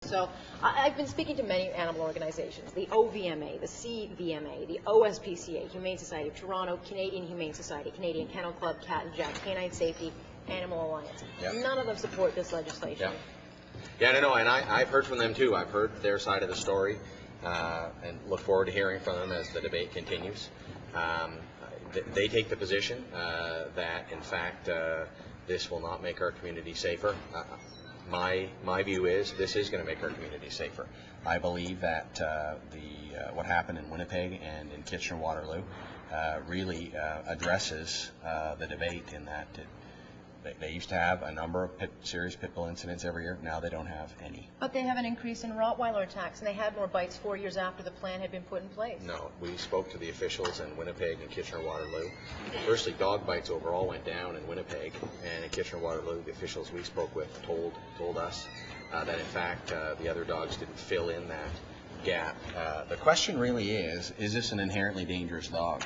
So I've been speaking to many animal organizations, the OVMA, the CVMA, the OSPCA, Humane Society of Toronto, Canadian Humane Society, Canadian Kennel Club, Cat and Jack, Canine Safety, Animal Alliance. Yep. None of them support this legislation. Yep. Yeah, no, and I've heard from them too. I've heard their side of the story, and look forward to hearing from them as the debate continues. They take the position that, in fact, this will not make our community safer. My view is this is going to make our community safer. I believe that what happened in Winnipeg and in Kitchener-Waterloo really addresses the debate in that they used to have a number of serious pit bull incidents every year. Now they don't have any. But they have an increase in Rottweiler attacks, and they had more bites 4 years after the plan had been put in place. No, we spoke to the officials in Winnipeg and Kitchener-Waterloo. Firstly, dog bites overall went down in Winnipeg, and in Kitchener-Waterloo, the officials we spoke with told us that in fact the other dogs didn't fill in that gap. The question really is this an inherently dangerous dog?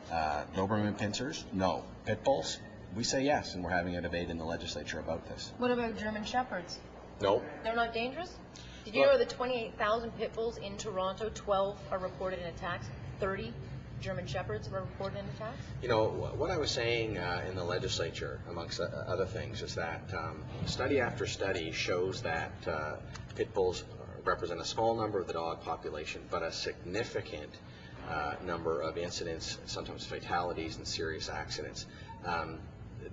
Doberman Pinschers? No. Pit bulls? We say yes, and we're having a debate in the legislature about this. What about German Shepherds? No. They're not dangerous? Did you know the 28,000 pit bulls in Toronto, 12 are reported in attacks, 30 German Shepherds were reported in attacks? You know, what I was saying in the legislature, amongst other things, is that study after study shows that pit bulls represent a small number of the dog population, but a significant number of incidents, sometimes fatalities and serious accidents.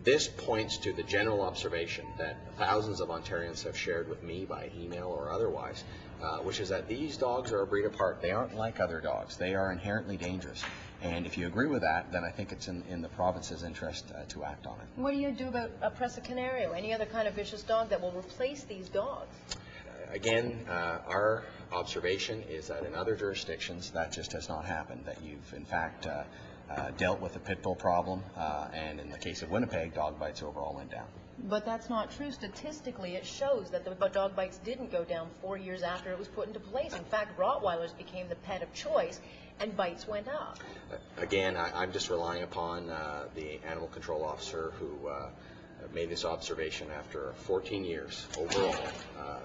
This points to the general observation that thousands of Ontarians have shared with me by email or otherwise, which is that these dogs are a breed apart. They aren't like other dogs. They are inherently dangerous. And if you agree with that, then I think it's in the province's interest to act on it. What do you do about a Presa Canario, any other kind of vicious dog that will replace these dogs? Again, our observation is that in other jurisdictions that just has not happened, that you've in fact dealt with the pit bull problem, and in the case of Winnipeg, dog bites overall went down. But that's not true. Statistically, it shows that the dog bites didn't go down 4 years after it was put into place. In fact, Rottweilers became the pet of choice, and bites went up. Again, I'm just relying upon the animal control officer who made this observation after 14 years overall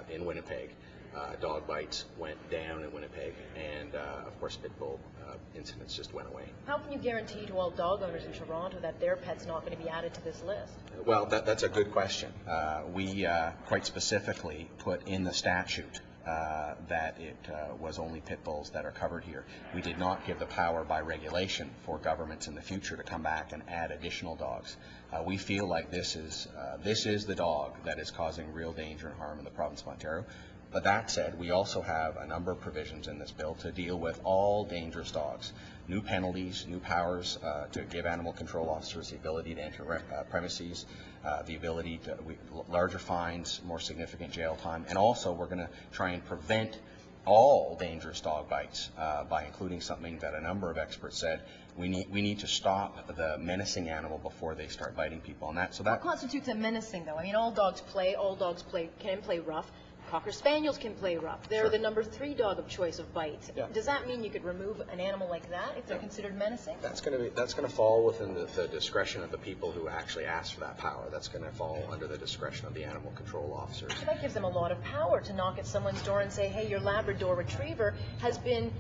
in Winnipeg. Dog bites went down in Winnipeg, and of course pit bull incidents just went away. How can you guarantee to all dog owners in Toronto that their pet's not going to be added to this list? Well, that's a good question. We quite specifically put in the statute that it was only pit bulls that are covered here. We did not give the power by regulation for governments in the future to come back and add additional dogs. We feel like this is the dog that is causing real danger and harm in the province of Ontario. But that said, we also have a number of provisions in this bill to deal with all dangerous dogs. New penalties, new powers to give animal control officers the ability to enter premises, the ability to larger fines, more significant jail time, and also we're going to try and prevent all dangerous dog bites by including something that a number of experts said we need to stop the menacing animal before they start biting people. And that what constitutes a menacing, though? I mean, all dogs can play rough. Cocker Spaniels can play rough. They're the number 3 dog of choice of bites. Yeah. Does that mean you could remove an animal like that if they're considered menacing? That's going to fall within the discretion of the people who actually ask for that power. That's going to fall under the discretion of the animal control officers. So that gives them a lot of power to knock at someone's door and say, hey, your Labrador Retriever has been,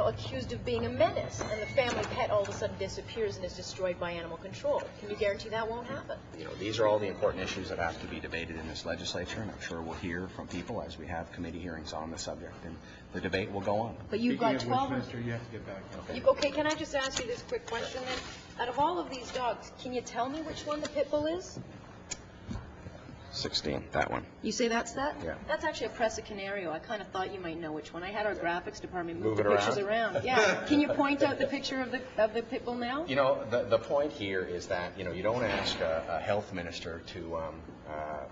accused of being a menace, and the family pet all of a sudden disappears and is destroyed by animal control. Can you guarantee that won't happen? These are all the important issues that have to be debated in this legislature, and I'm sure we'll hear from people as we have committee hearings on the subject, and the debate will go on. But you've got 12. Minister, you have to get back. Okay, can I just ask you this quick question then? Out of all of these dogs, can you tell me which one the pit bull is? 16, that one. You say that's that? Yeah. That's actually a Presa Canario. I kind of thought you might know which one. I had our graphics department move the pictures around. Yeah. Can you point out the picture of the pit bull now? The point here is that you don't ask a health minister to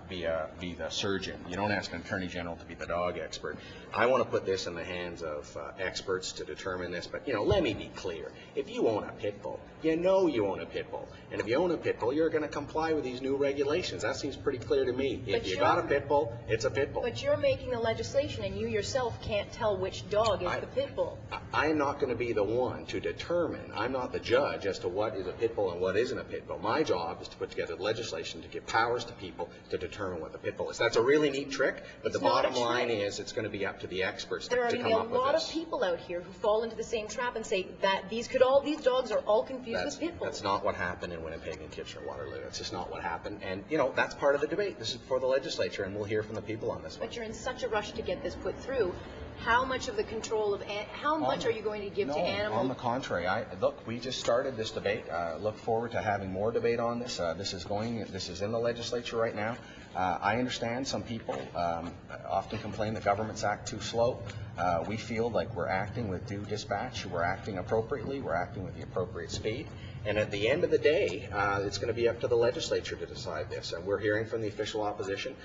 be the surgeon. You don't ask an attorney general to be the dog expert. I want to put this in the hands of experts to determine this. But let me be clear. If you own a pit bull, you own a pit bull, and if you own a pit bull, you're going to comply with these new regulations. That seems pretty clear to me. If you got a pit bull, it's a pit bull. But you're making the legislation, and you yourself can't tell which dog is the pit bull. I'm not going to be the one to determine. I'm not the judge as to what is a pit bull and what isn't a pit bull. My job is to put together legislation to give powers to people bull to determine what the pit bull is. That's a really neat trick, but the bottom line is it's going to be up to the experts to come up with this. There are going to be a lot of people out here who fall into the same trap and say that these dogs are all confused with pit bulls. That's not what happened in Winnipeg and Kitchener-Waterloo. That's just not what happened. And, you know, that's part of the debate. This is for the legislature, and we'll hear from the people on this one. But you're in such a rush to get this put through. How much of the control of how much are you going to give to animals? On the contrary. Look, we just started this debate. Look forward to having more debate on this. This is in the legislature right now. I understand some people often complain the government's act too slow. We feel like we're acting with due dispatch. We're acting appropriately. We're acting with the appropriate speed. And at the end of the day, it's going to be up to the legislature to decide this. And we're hearing from the official opposition.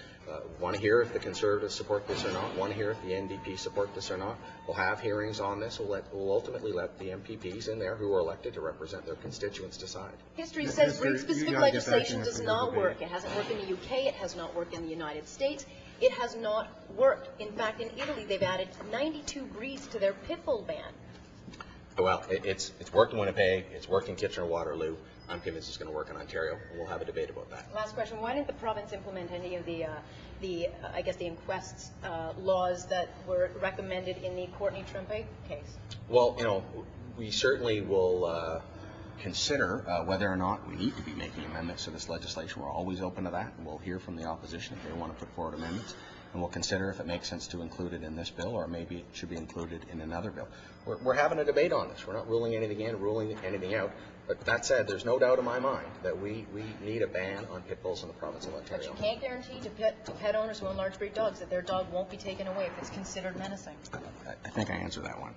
Want to hear if the Conservatives support this or not. Want to hear if the NDP support this or not. We'll have hearings on this. We'll ultimately let the MPPs in there who are elected to represent their constituents decide. History says breed-specific legislation does not work. It hasn't worked in the UK. It has not worked in the United States. It has not worked. In fact, in Italy, they've added 92 breeds to their pit bull ban. Well, it's worked in Winnipeg, it's worked in Kitchener-Waterloo. I'm convinced it's going to work in Ontario, and we'll have a debate about that. Last question: why didn't the province implement any of the inquests laws that were recommended in the Courtney Trempe case? Well, you know, we certainly will consider whether or not we need to be making amendments to this legislation. We're always open to that, and we'll hear from the opposition if they want to put forward amendments. And we'll consider if it makes sense to include it in this bill, or maybe it should be included in another bill. We're having a debate on this. We're not ruling anything in, ruling anything out. But that said, there's no doubt in my mind that we need a ban on pit bulls in the province of Ontario. But you can't guarantee to pet owners who own large breed dogs that their dog won't be taken away if it's considered menacing. I think I answered that one.